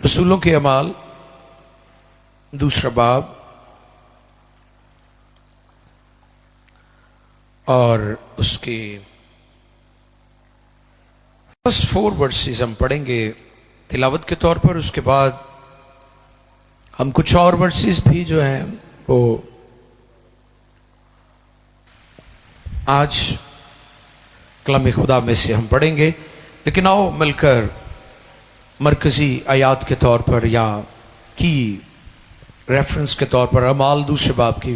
रसूलों के अमाल दूसरा बाब और उसके फर्स्ट 4 वर्सेस हम पढ़ेंगे तिलावत के तौर पर। उसके बाद हम कुछ और वर्सेस भी जो हैं वो आज कलाम खुदा में से हम पढ़ेंगे। लेकिन आओ मिलकर मरकजी आयात के तौर पर या की रेफरेंस के तौर पर अमाल दूसरे बाब की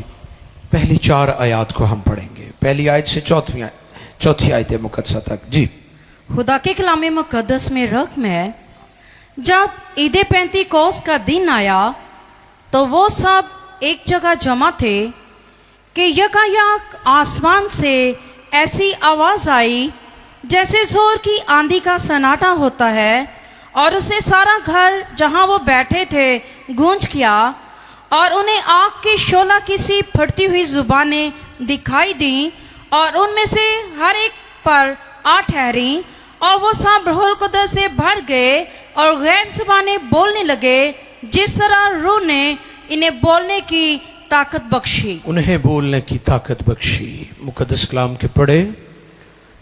पहली 4 आयात को हम पढ़ेंगे, पहली आयत से चौथी आयत मुकद्दसा तक। जी, खुदा के कलाम मुकद्दस में रकम है, जब ईद पेंतीकोस्त का दिन आया तो वो सब एक जगह जमा थे कि यकायक आसमान से ऐसी आवाज आई जैसे जोर की आंधी का सन्नाटा होता है, और उसे सारा घर जहां वो बैठे थे गूंज किया, और उन्हें आग की शोला की सी फटती हुई जुबानें दिखाई दी, और उनमें से हर एक पर आ ठहरी, और वो सब रूहुल कुद्दस से भर गए और गैर जुबानें बोलने लगे, जिस तरह रूह ने इन्हें बोलने की ताकत बख्शी। उन्हें बोलने की ताकत बख्शी। मुकद्दस कलाम के पढ़े,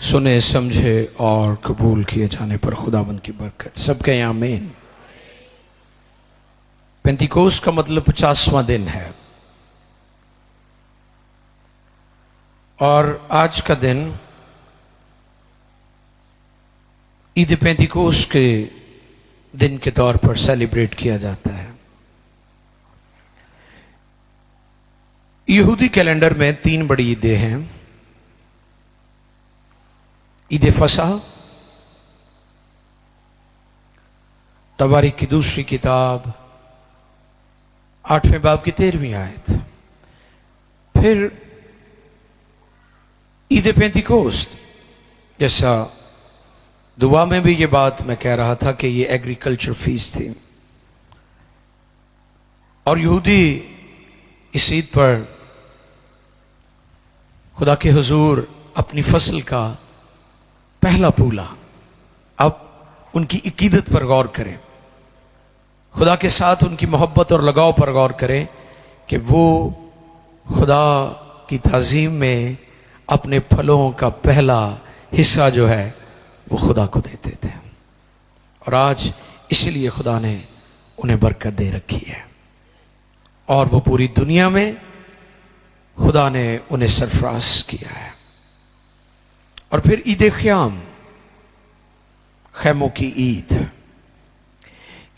सुने, समझे और कबूल किए जाने पर खुदावंद की बरकत। सबके आमीन। पेंतीकोस्त का मतलब 50वां दिन है, और आज का दिन ईद पेंतीकोस्त के दिन के तौर पर सेलिब्रेट किया जाता है। यहूदी कैलेंडर में 3 बड़ी ईदें हैं। ईद फसह, तवारीख की दूसरी किताब 8वें बाब की 13वीं आयत। फिर ईद पेंतीकोस्त, जैसा दुआ में भी ये बात मैं कह रहा था कि ये एग्रीकल्चर फीस्ट थी, और यहूदी इस ईद पर खुदा के हुजूर अपनी फसल का पहला फूला, अब उनकी अकीदत पर गौर करें, खुदा के साथ उनकी मोहब्बत और लगाव पर गौर करें कि वो खुदा की ताज़ीम में अपने फलों का पहला हिस्सा जो है वो खुदा को देते थे, और आज इसीलिए खुदा ने उन्हें बरकत दे रखी है, और वो पूरी दुनिया में खुदा ने उन्हें सरफराज किया है। और फिर ईद क़याम, खैमों की ईद।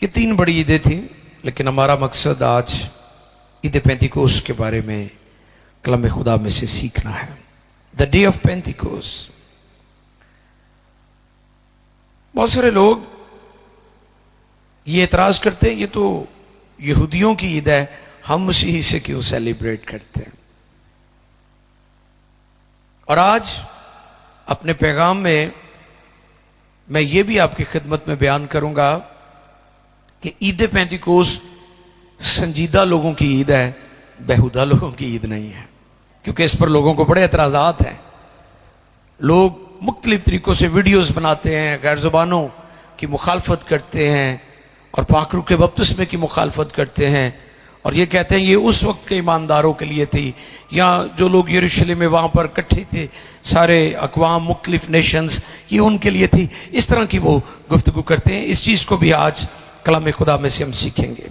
ये 3 बड़ी ईदें थी, लेकिन हमारा मकसद आज ईद पेंतीकोस्त के बारे में कलाम खुदा में से सीखना है। The day of Pentecost. बहुत सारे लोग ये एतराज करते हैं ये तो यहूदियों की ईद है, हम उसी से क्यों सेलिब्रेट करते हैं। और आज अपने पैगाम में मैं ये भी आपकी खिदमत में बयान करूंगा कि ईद पेंतीकोस्त संजीदा लोगों की ईद है, बेहुदा लोगों की ईद नहीं है, क्योंकि इस पर लोगों को बड़े एतराज़ात हैं। लोग मुख्तलिफ तरीकों से वीडियोस बनाते हैं, गैर ज़ुबानों की मुखालफत करते हैं और पाकरू के बपतिस्मे की मुखालफत करते हैं, और ये कहते हैं ये उस वक्त के ईमानदारों के लिए थी, या जो लोग यरूशलेम में वहाँ पर इकट्ठे थे, सारे अक़वाम, मुख्तलिफ नेशंस, ये उनके लिए थी। इस तरह की वो गुफ्तगू करते हैं। इस चीज़ को भी आज कलाम खुदा में से हम सीखेंगे।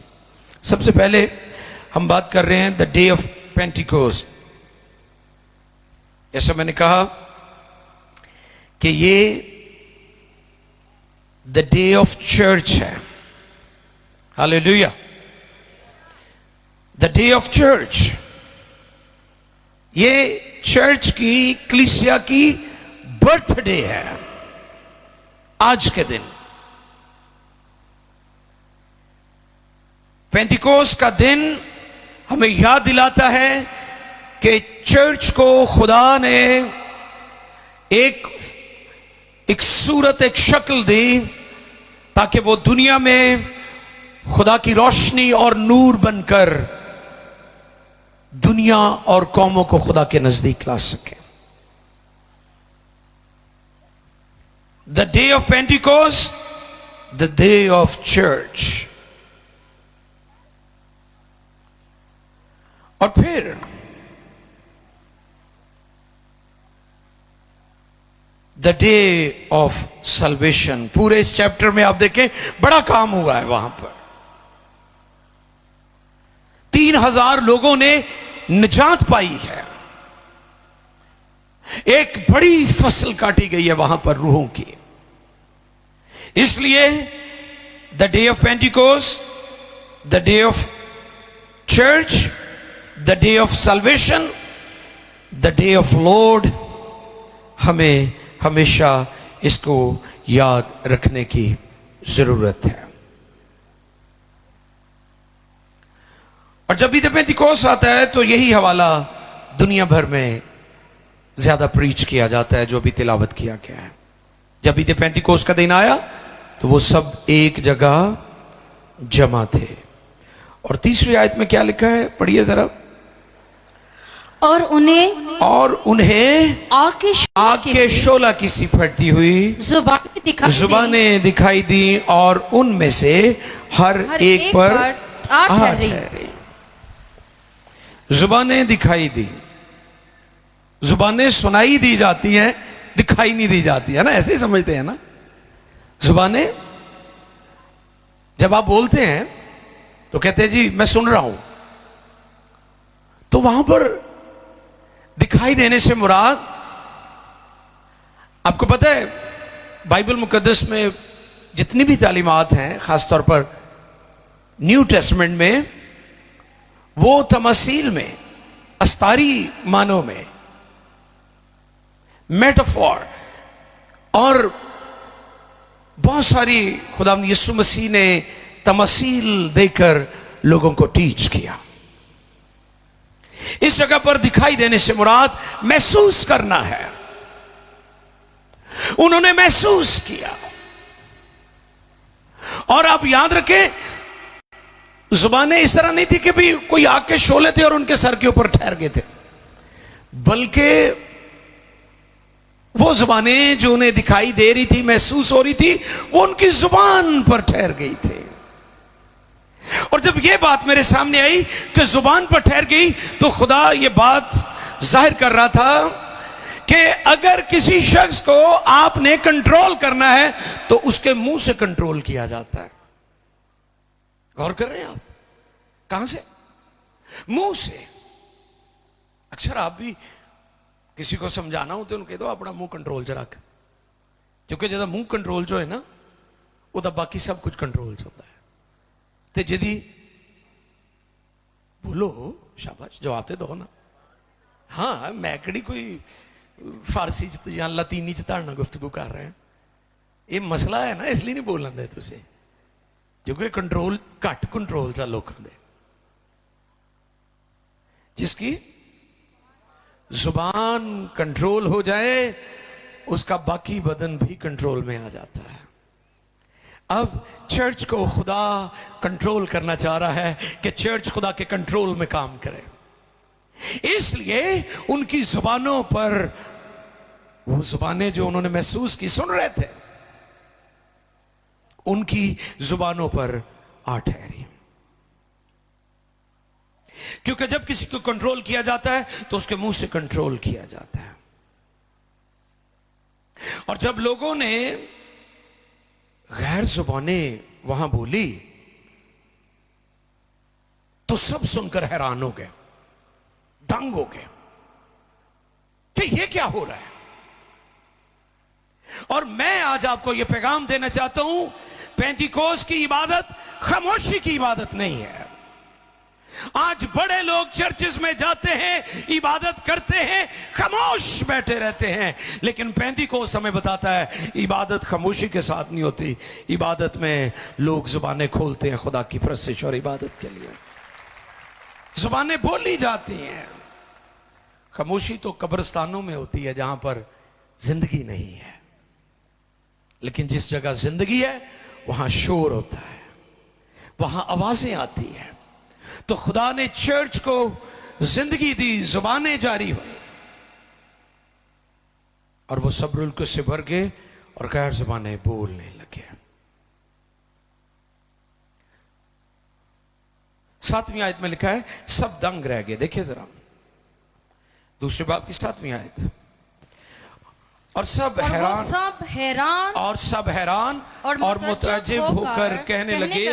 सबसे पहले हम बात कर रहे हैं द डे ऑफ पेंटीकोस्ट। जैसा मैंने कहा कि ये द डे ऑफ चर्च है। Hallelujah. The day of church, ये चर्च की, कलीसिया की बर्थडे है आज के दिन। पेंतीकोस्त का दिन हमें याद दिलाता है कि चर्च को खुदा ने एक सूरत, एक शक्ल दी, ताकि वो दुनिया में खुदा की रोशनी और नूर बनकर दुनिया और कौमों को खुदा के नजदीक ला सके। The day of Pentecost, the day of church, और फिर द डे ऑफ सल्वेशन, पूरे इस चैप्टर में आप देखें बड़ा काम हुआ है वहां पर। 3,000 लोगों ने निजात पाई है। एक बड़ी फसल काटी गई है वहां पर रूहों की। इसलिए the day of Pentecost, the day of church, the day of salvation, the day of Lord, हमें हमेशा इसको याद रखने की जरूरत है। और जब ईद पेंतिकोस्त आता है तो यही हवाला दुनिया भर में ज्यादा प्रीच किया जाता है, जो भी तिलावत किया गया है। जब ईद पेंतिकोस्त का दिन आया तो वो सब एक जगह जमा थे। और तीसरी आयत में क्या लिखा है, पढ़िए जरा। और उन्हें आग के शोला की सी फटती हुई जुबानें दिखाई दी, और उनमें से हर एक पर आठ ठहरी। जुबानें दिखाई दी, जुबानें सुनाई दी जाती हैं, दिखाई नहीं दी जाती है ना, ऐसे ही समझते हैं ना। जुबानें जब आप बोलते हैं तो कहते हैं जी मैं सुन रहा हूं, तो वहां पर दिखाई देने से मुराद, आपको पता है बाइबल मुकद्दस में जितनी भी तालीमात हैं, खासतौर पर न्यू टेस्टमेंट में, वो तमसील में, अस्तारी मानों में, मेटाफोर और बहुत सारी खुदावंद यीशु मसीह ने तमसील देकर लोगों को टीच किया। इस जगह पर दिखाई देने से मुराद महसूस करना है। उन्होंने महसूस किया। और आप याद रखें, जुबानें इस तरह नहीं थी कि भी कोई आग के शोले थे और उनके सर के ऊपर ठहर गए थे, बल्कि वो जुबानें जो उन्हें दिखाई दे रही थी, महसूस हो रही थी, वो उनकी जुबान पर ठहर गई थी। और जब ये बात मेरे सामने आई कि जुबान पर ठहर गई, तो खुदा ये बात जाहिर कर रहा था कि अगर किसी शख्स को आपने कंट्रोल करना है तो उसके मुंह से कंट्रोल किया जाता है। गौर कर रहे हैं आप? कहां से? मुंह से। अक्सर आप भी किसी को समझाना हो तो उनको कह दो अपना मुंह कंट्रोल च रख, क्योंकि जब मुंह कंट्रोल जो है ना, वो बाकी सब कुछ कंट्रोल च होता है। ते जदी बोलो शाबाश, जवाब तो दो ना। हाँ, मैं कड़ी कोई फारसी या लतीनी च ताड़ना गुफ्तगू कर रहे हैं। ये मसला है ना, इसलिए नहीं बोलन दे तुसे, क्योंकि कंट्रोल घट कंट्रोल चा लोगों दे। जिसकी जुबान कंट्रोल हो जाए, उसका बाकी बदन भी कंट्रोल में आ जाता है। अब चर्च को खुदा कंट्रोल करना चाह रहा है कि चर्च खुदा के कंट्रोल में काम करे। इसलिए उनकी जुबानों पर, वो जुबानें जो उन्होंने महसूस की, सुन रहे थे, उनकी जुबानों पर आ ठहरी। क्योंकि जब किसी को कंट्रोल किया जाता है तो उसके मुंह से कंट्रोल किया जाता है। और जब लोगों ने गैर जुबानें वहां बोली तो सब सुनकर हैरान हो गए, दंग हो गए कि ये क्या हो रहा है। और मैं आज आपको यह पैगाम देना चाहता हूं, पेंतिकोस्त की इबादत खामोशी की इबादत नहीं है। आज बड़े लोग चर्चेस में जाते हैं, इबादत करते हैं, खामोश बैठे रहते हैं, लेकिन पेंतिकोस्त हमें बताता है इबादत खामोशी के साथ नहीं होती। इबादत में लोग जुबानें खोलते हैं खुदा की प्रस्तिश और इबादत के लिए। जुबानें बोली जाती हैं। खामोशी तो कब्रिस्तानों में होती है जहां पर जिंदगी नहीं है, लेकिन जिस जगह जिंदगी है वहां शोर होता है, वहां आवाजें आती हैं। तो खुदा ने चर्च को जिंदगी दी, जुबानें जारी हुई, और वो सब रुल्क से भर गए और गैर जुबानें बोलने लगे। 7वीं आयत में लिखा है सब दंग रह गए। देखिए जरा दूसरे बाब की 7वीं आयत। और सब और वो हैरान सब हैरान और सब हैरान और मुतअज्जिब होकर कहने लगे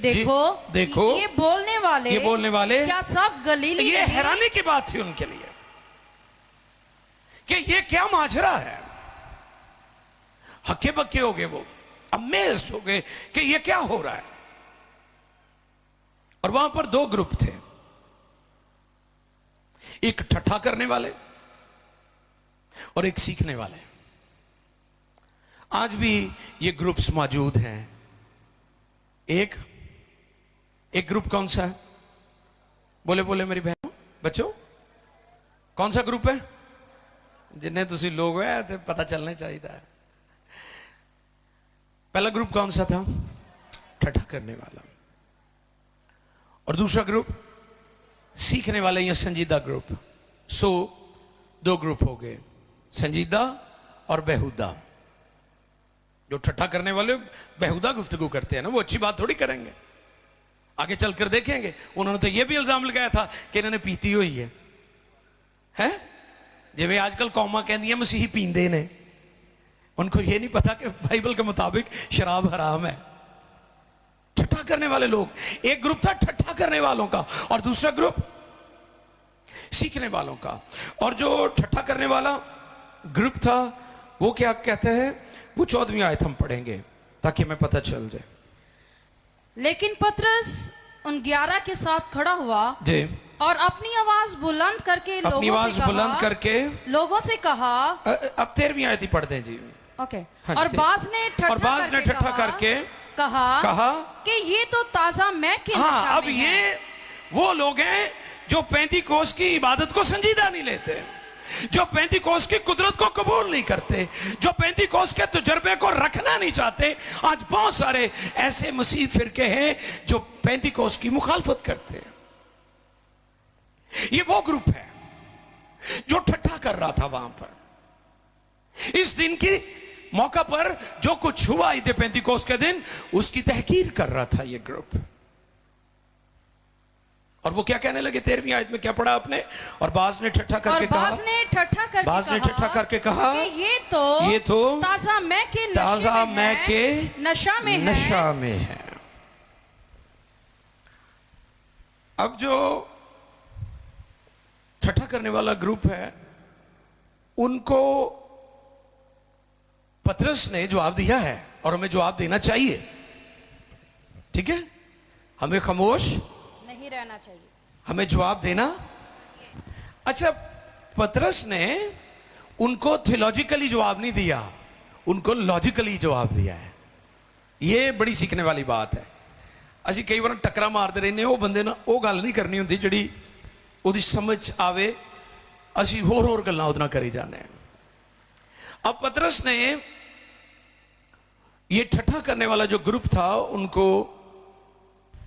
देखो देखो ये बोलने वाले क्या सब गलीली ये नहीं? हैरानी की बात थी उनके लिए कि ये क्या माजरा है। हक्के बक्के हो गए, वो अमेज्ड हो गए कि ये क्या हो रहा है। और वहां पर 2 ग्रुप थे, एक ठट्ठा करने वाले और एक सीखने वाले। आज भी ये ग्रुप्स मौजूद हैं। एक ग्रुप कौन सा है? बोले बोले मेरी बहनों बच्चों, कौन सा ग्रुप है? जिन्हें तुसी लोग है तो पता चलना चाहिए था। पहला ग्रुप कौन सा था? ठट्ठा करने वाला। और दूसरा ग्रुप सीखने वाले या संजीदा ग्रुप। सो 2 ग्रुप हो गए, संजीदा और बेहुदा। जो ठट्ठा करने वाले बेहुदा गुफ्तगू करते हैं ना, वो अच्छी बात थोड़ी करेंगे। आगे चलकर देखेंगे, उन्होंने तो यह भी इल्जाम लगाया था कि इन्होंने पीती हुई है, जिवें आजकल कौमा कहंदियां मसीही पींदे ने। उनको यह नहीं पता कि बाइबल के मुताबिक शराब हराम है। ठट्ठा करने वाले लोग, एक ग्रुप था ठट्ठा करने वालों का और दूसरा ग्रुप सीखने वालों का। और जो ठट्ठा करने वाला ग्रुप था वो क्या कहते हैं, वो 14वीं आयत हम पढ़ेंगे ताकि हमें पता चल जाए। लेकिन पतरस उन 11 के साथ खड़ा हुआ जी, और अपनी आवाज बुलंद करके लोगों से कहा। अब 13वीं आयत ही पढ़ दें जी। ओके। हाँ, और बाज ने ठट्ठा करके कहा कि ये तो ताजा मैं के हाँ, नशा अब में ये है। वो लोग हैं जो पेंतीकोस की इबादत को संजीदा नहीं लेते, जो पेंतीकोस की कुदरत को कबूल नहीं करते, जो पेंतीकोस के तजुर्बे को रखना नहीं चाहते। आज बहुत सारे ऐसे मसीह फिरके हैं जो पेंतीकोस की मुखालफत करते हैं। ये वो ग्रुप है जो ठट्ठा कर रहा था वहां पर। इस दिन की मौका पर जो कुछ हुआ ईद पेंतीकोस के दिन, उसकी तहकीर कर रहा था ये ग्रुप। और वो क्या कहने लगे? 13वीं आयत में क्या पढ़ा आपने? और बाज ने ठट्ठा करके कहा, बाज ने ठट्ठा कहा कि ये तो ताजा मैं के नशा में है। अब जो ठट्ठा करने वाला ग्रुप है, उनको पतरस ने जवाब दिया है और हमें जवाब देना चाहिए। ठीक है, हमें खामोश नहीं रहना चाहिए, हमें जवाब देना। अच्छा, पतरस ने उनको थियोलॉजिकली जवाब नहीं दिया, उनको लॉजिकली जवाब दिया है। यह बड़ी सीखने वाली बात है। असी कई बार टकरा मारते रहने, वो बंदे ना वो गल नहीं करनी होंगी जिहड़ी उहदी समझ आवे, असी होर गल्लां उहदे नाल करी जाने। अब पतरस ने ये ठट्ठा करने वाला जो ग्रुप था उनको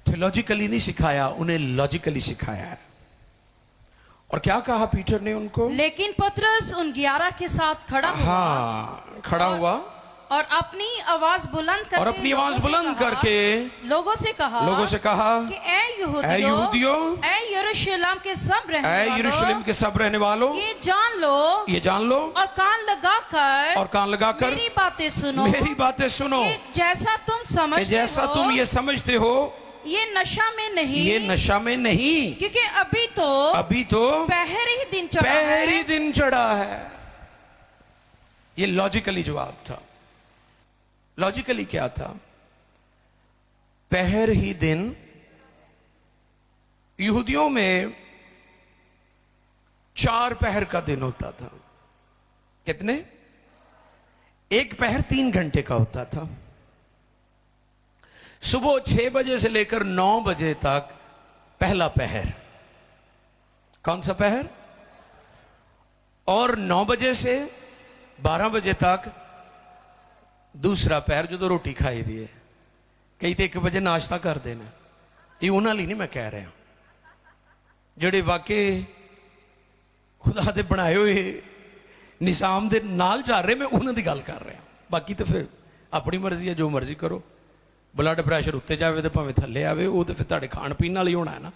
थियोलॉजिकली नहीं सिखाया, उन्हें लॉजिकली सिखाया है। और क्या कहा पीटर ने उनको? लेकिन पतरस उन 11 के साथ खड़ा हुआ और अपनी आवाज बुलंद करके लोगों से कहा कि ऐ यहूदियों, ऐ यरूशलेम के सब रहने वालों, ये जान लो और कान लगाकर मेरी बातें सुनो कि जैसा तुम ये समझते हो, ये नशा में नहीं, क्योंकि अभी तो पहर ही दिन चढ़ा है। ये लॉजिकली जवाब था। लॉजिकली क्या था? पहर ही दिन, यहूदियों में 4 पहर का दिन होता था। कितने? एक पहर 3 घंटे का होता था। सुबह 6 बजे से लेकर 9 बजे तक पहला पहर। कौन सा पहर? और 9 बजे से 12 बजे तक दूसरा पहर, जो रोटी खाई दी है। कई तो 1 बजे नाश्ता कर देना। ये उन्हां लई नहीं मैं कह रहा, ਜਿਹੜੇ वाकई खुदा दे बनाए हुए निजाम दे नाल जा रहे, मैं उन्हां दी गल कर रहा। बाकी तो फिर अपनी मर्जी है, जो मर्जी करो। ब्लड प्रैशर उत्ते जाए तो भावें थले आवे, वो तो फिर तुहाडे खाण पीण नाल ही होना है ना।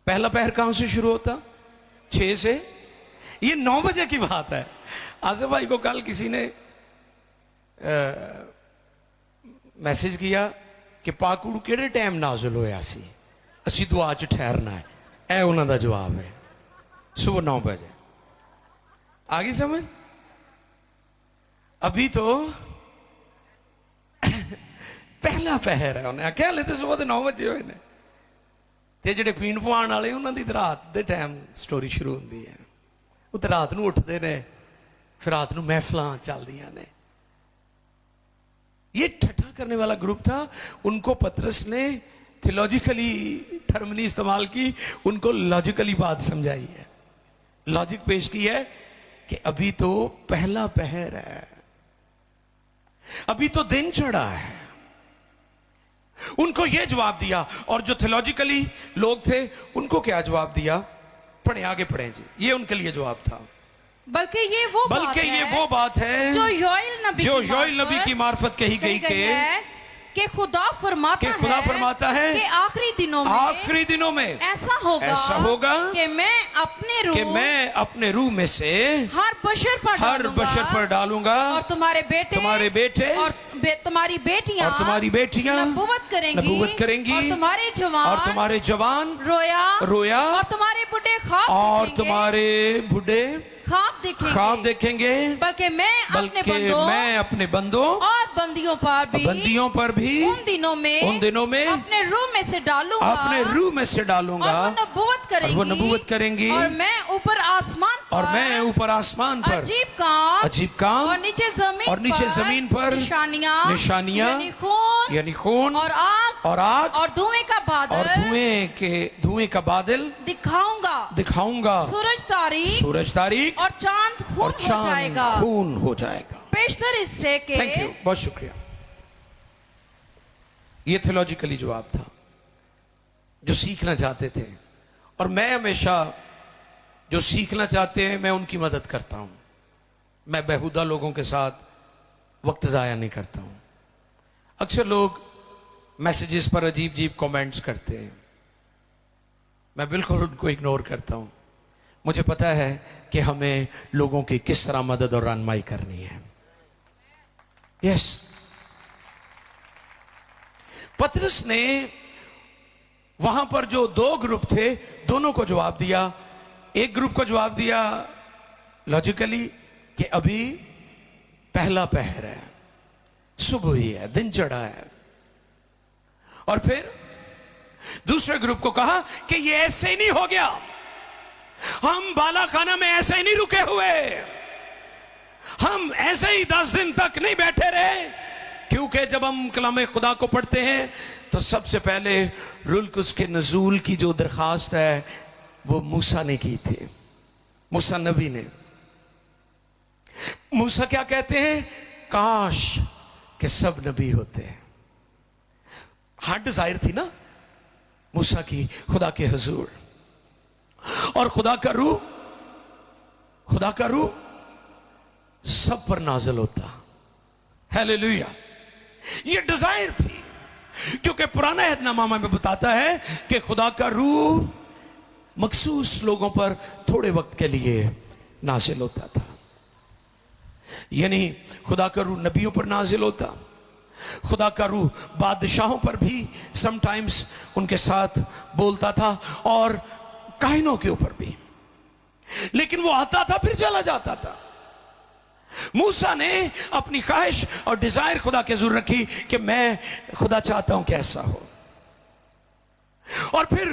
पहला पहर कहां से शुरू होता? 6 से। ये 9 बजे की बात है। आसिफ भाई को कल किसी ने मैसेज किया कि पाकुड़ किहड़े टाइम नाजुल होया सी, असीं दुआ च ठहरना है। यह उन्हों का जवाब है, सुबह 9 बजे। आ गई समझ? अभी तो पहला पहर है। उन्हें आख्या हले तो सुबह के 9 बजे हुए ने, ते जिहड़े पीण पवाण वाले उन्होंने तो रात के टाइम स्टोरी शुरू होती है। वो तो रात को उठते हैं, फिर रात को महफिल चलदियां ने। ये ठट्ठा करने वाला ग्रुप था। उनको पतरस ने थियोलॉजिकली टर्म नहीं इस्तेमाल की, उनको लॉजिकली बात समझाई है, लॉजिक पेश की है कि अभी तो पहला पहर है, अभी तो दिन चढ़ा है। उनको यह जवाब दिया। और जो थियोलॉजिकली लोग थे उनको क्या जवाब दिया? पढ़े, आगे पढ़े जी। ये उनके लिए जवाब था। बल्कि ये वो बात है जो योएल नबी की मार्फत कही गई कि खुदा फरमाता है कि आखिरी दिनों में ऐसा होगा कि मैं अपने रूह में से हर बशर पर डालूंगा, और तुम्हारे बेटे और तुम्हारी बेटियां नबूवत करेंगी, और तुम्हारे जवान रोया और तुम्हारे बुढ़े ख्वाब देखेंगे। बल्कि मैं अपने बंदों और बंदियों पर भी उन दिनों में अपने रूह में से डालूंगा, और वो नबूवत करेंगी, और मैं ऊपर आसमान पर अजीब काम और नीचे जमीन पर निशानियां यानी खून और आग और धुएं का बादल दिखाऊंगा। सूरज तारीख और चांद खून हो जाएगा। पेशतर इससे के थैंक यू, बहुत शुक्रिया। ये थियोलॉजिकली जवाब था जो सीखना चाहते थे। और मैं हमेशा जो सीखना चाहते हैं मैं उनकी मदद करता हूं। मैं बेहुदा लोगों के साथ वक्त जाया नहीं करता हूं। अक्सर लोग मैसेजेस पर अजीब अजीब कमेंट्स करते हैं, मैं बिल्कुल उनको इग्नोर करता हूं। मुझे पता है कि हमें लोगों की किस तरह मदद और रहनुमाई करनी है। यस, पतरस ने वहां पर जो 2 ग्रुप थे दोनों को जवाब दिया। एक ग्रुप को जवाब दिया लॉजिकली कि अभी पहला पहर है, सुबह ही है, दिन चढ़ा है। और फिर दूसरे ग्रुप को कहा कि ये ऐसे ही नहीं हो गया, हम बालाखाना में ऐसे ही नहीं रुके हुए, हम ऐसे ही 10 दिन तक नहीं बैठे रहे। क्योंकि जब हम कलाम खुदा को पढ़ते हैं तो सबसे पहले रुल्कुस के नजूल की जो दरखास्त है वो मूसा ने की थी, मूसा नबी ने। मूसा क्या कहते हैं? काश कि सब नबी होते हैं। हार्ट डिजायर थी ना मूसा की खुदा के हुजूर। और खुदा का रूह सब पर नाज़िल होता। हालेलुया। ये डिजायर थी, क्योंकि पुराना अहदनामा में बताता है कि खुदा का रूह मखसूस लोगों पर थोड़े वक्त के लिए नाज़िल होता था। यानी खुदा का रूह नबियों पर नाज़िल होता, खुदा का रूह बादशाहों पर भी समटाइम्स उनके साथ बोलता था, और काहिनों के ऊपर भी। लेकिन वो आता था फिर चला जाता था। मूसा ने अपनी ख्वाहिश और डिजायर खुदा के हुजूर रखी कि मैं खुदा चाहता हूं कि ऐसा हो। और फिर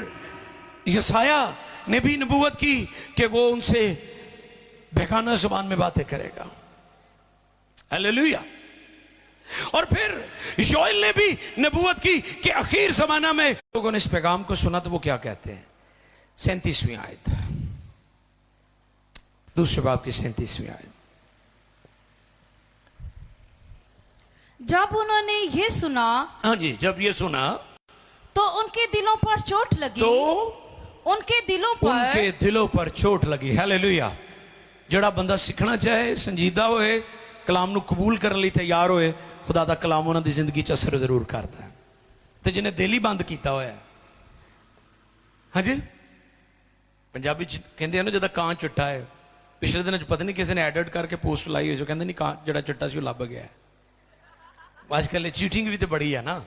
यसाया ने भी नबूवत की कि वो उनसे बेगाना जुबान में बातें करेगा। हालेलुया। और फिर योएल ने भी नबूवत की कि आखिर जमाना में लोगों ने इस पैगाम को सुना तो वो क्या कहते हैं? 37वीं आयत, दूसरे बाब की 37वीं आयत। जब उन्होंने ये सुना, हाँ जी, जब ये सुना तो उनके दिलों पर चोट लगी, उनके दिलों पर चोट लगी। हालेलुया। जड़ा बंदा सीखना चाहे, संजीदा होए, कलाम नू कबूल करने लिए तैयार होए, खुदा दा कलाम उन्हां दी जिंदगी च असर जरूर करता है। तो जिन्हें दिल ही बंद किया होया है, हाँ जी, पंजाबी च कहते हैं ना जदा कां चिट्टा है। पिछले दिन पता नहीं किसी ने एडिट करके पोस्ट लाई हुई, जो कहते नहीं कां जड़ा चिट्टा सी लभ गया है। आजकल चीटिंग भी तो बड़ी है ना,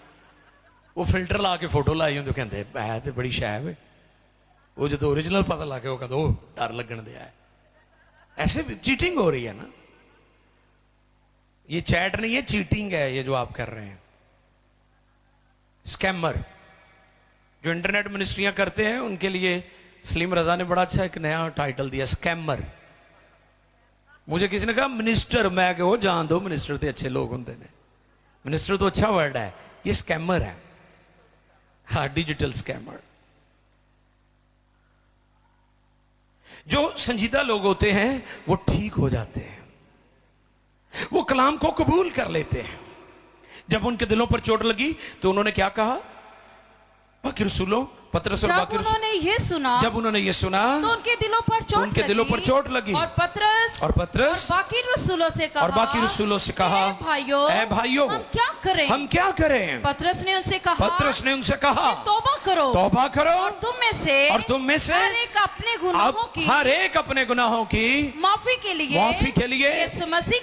वो फिल्टर ला के फोटो लाई होंगे, कहते है तो बड़ी शैब है, वो जो ओरिजिनल पता लग गया वो कहते डर लगन दिया है। ऐसे भी चीटिंग हो रही है ना, ये चैट नहीं है, चीटिंग है ये जो आप कर रहे हैं। स्कैमर जो इंटरनेट मिनिस्ट्रियां करते हैं उनके लिए सलीम रजा ने बड़ा अच्छा एक नया टाइटल दिया, स्कैमर। मुझे किसी ने कहा मिनिस्टर, मैं कहो जान दो, मिनिस्टर तो अच्छे लोग होंगे ने, मिनिस्टर तो अच्छा वर्ड है, ये स्कैमर है। हाँ, डिजिटल स्कैमर। जो संजीदा लोग होते हैं वो ठीक हो जाते हैं, वो कलाम को कबूल कर लेते हैं। जब उनके दिलों पर चोट लगी तो उन्होंने क्या कहा? बाकी रसूलों, पतरस और बाकी उन्होंने ये सुना, जब उन्होंने ये सुना तो उनके दिलों पर चोट लगी। और पतरस बाकी रसूलों से कहा, ऐ भाइयों हम क्या करें? पतरस ने उनसे कहा तौबा करो और तुम में से हर एक अपने गुनाहों की माफी के लिए यीशु मसीह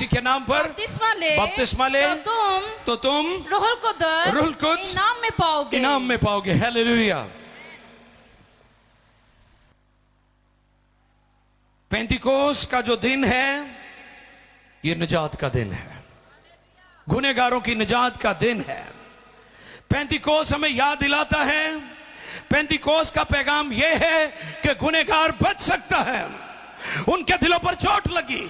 के नाम पर बपतिस्मा ले तो तुम रूहुल कुद्स इनाम में पाओगे। हालेलुया। पेंतिकोस का जो दिन है ये निजात का दिन है, गुनहगारों की निजात का दिन है। पेंतिकोस हमें याद दिलाता है, पेंतिकोस का पैगाम यह है कि गुनहगार बच सकता है। उनके दिलों पर चोट लगी,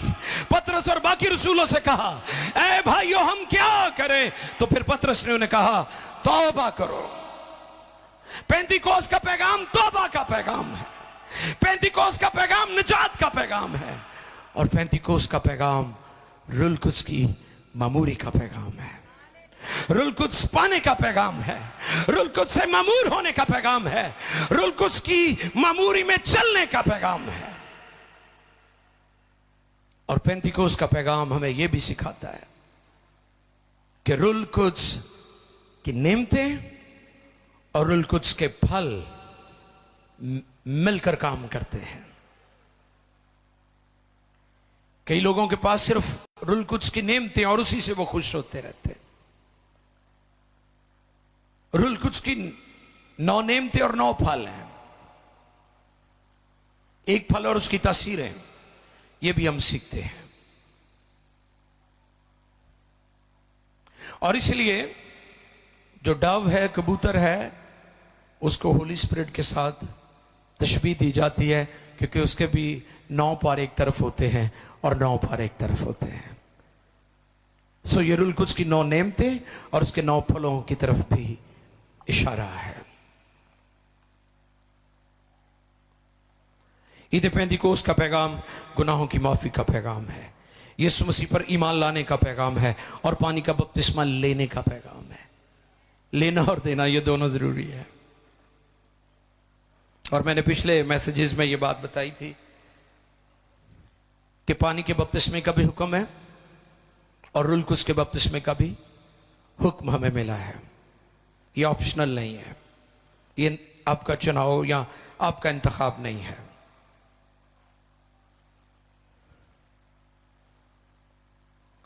पतरस और बाकी रसूलों से कहा, ऐ भाइयों हम क्या करें? तो फिर पतरस ने उन्हें कहा तौबा करो। पेंतिकोस का पैगाम तौबा का पैगाम है, पेंतिकोस का पैगाम निजात का पैगाम है, और पेंतिकोस का पैगाम रूहुल कुद्स की मामूरी का पैगाम है, रूहुल कुद्स पाने का पैगाम है, रूहुल कुद्स से मामूर होने का पैगाम है, रूहुल कुद्स की मामूरी में चलने का पैगाम है। और पेंतिकोस का पैगाम हमें यह भी सिखाता है कि रूहुल कुद्स की नेमतें और रूहुल कुद्स के फल मिलकर काम करते हैं। कई लोगों के पास सिर्फ रूहुल कुद्स की नेमतें और उसी से वो खुश होते रहते हैं। रूहुल कुद्स की 9 नेमतें और 9 फल हैं, एक फल और उसकी तासीरें, ये भी हम सीखते हैं। और इसलिए जो डव है, कबूतर है, उसको होली स्पिरिट के साथ तशबीह दी जाती है, क्योंकि उसके भी 9 पर एक तरफ होते हैं और 9 पर एक तरफ होते हैं। सो ये रूहुल कुद्स की 9 नेमतें और उसके 9 फलों की तरफ भी इशारा है। ईद पेंतिकोस का पैगाम गुनाहों की माफी का पैगाम है, यीशु मसीह पर ईमान लाने का पैगाम है, और पानी का बपतिस्मा लेने का पैगाम है। लेना और देना ये दोनों जरूरी है। और मैंने पिछले मैसेजेस में ये बात बताई थी कि पानी के बपतिस्मे का भी हुक्म है और रूहुल कुद्स के बपतिस्मे का भी हुक्म हमें मिला है। ये ऑप्शनल नहीं है, ये आपका चुनाव या आपका इंतखाब नहीं है।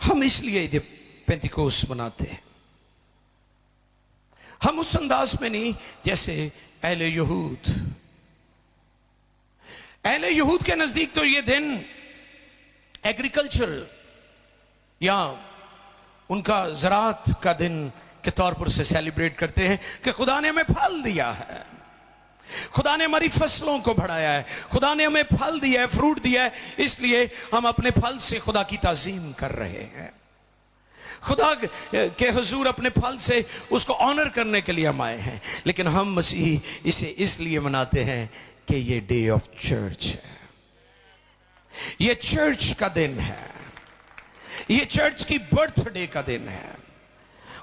हम इसलिए ईद पेंतिकोस मनाते हैं, हम उस अंदाज में नहीं जैसे अहले यहूद के नजदीक तो ये दिन एग्रीकल्चर या उनका ज़राअत का दिन के तौर पर से सेलिब्रेट करते हैं कि खुदा ने हमें फल दिया है, खुदा ने हमारी फसलों को बढ़ाया है, खुदा ने हमें फल दिया है, फ्रूट दिया है, इसलिए हम अपने फल से खुदा की ताजीम कर रहे हैं। खुदा के हुजूर अपने फल से उसको ऑनर करने के लिए हम आए हैं। लेकिन हम मसीही इसे इसलिए मनाते हैं कि ये डे ऑफ चर्च है, ये चर्च का दिन है, ये चर्च की बर्थडे का दिन है,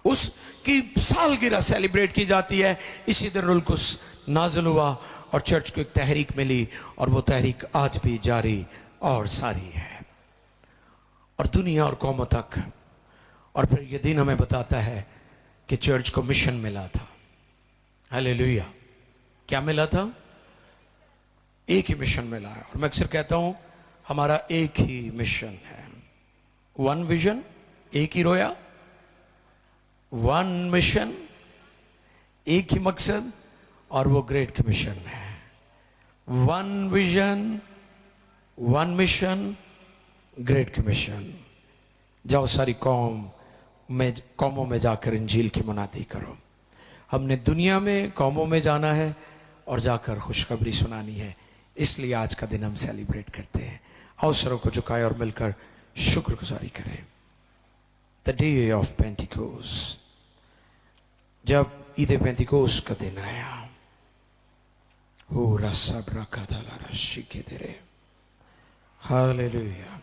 उसकी सालगिरह सेलिब्रेट की जाती है। इसी दिन रूहुल कुद्स नाज़िल हुआ और चर्च को एक तहरीक मिली, और वो तहरीक आज भी जारी और सारी है, और दुनिया और कौमों तक और फिर ये दिन हमें बताता है कि चर्च को मिशन मिला था। हालेलुया। क्या मिला था? एक ही मिशन मिला है। और मैं अक्सर कहता हूं हमारा एक ही मिशन है, वन विजन, एक ही रोया, वन मिशन, एक ही मकसद, और वो ग्रेट कमीशन है। One vision, one mission, great commission. जाओ सारी कौमों में जाकर इंजील की मुनादी करो। हमने दुनिया में कौमों में जाना है और जाकर खुशखबरी सुनानी है, इसलिए आज का दिन हम सेलिब्रेट करते हैं। अवसरों को झुकाए और मिलकर शुक्रगुजारी करें। द डे ऑफ पेंटिकोस्ट, जब ईद पेंटिकोस का दिन आया, हो रसा ब्राका दाला रशी के दरे। हालेलुया।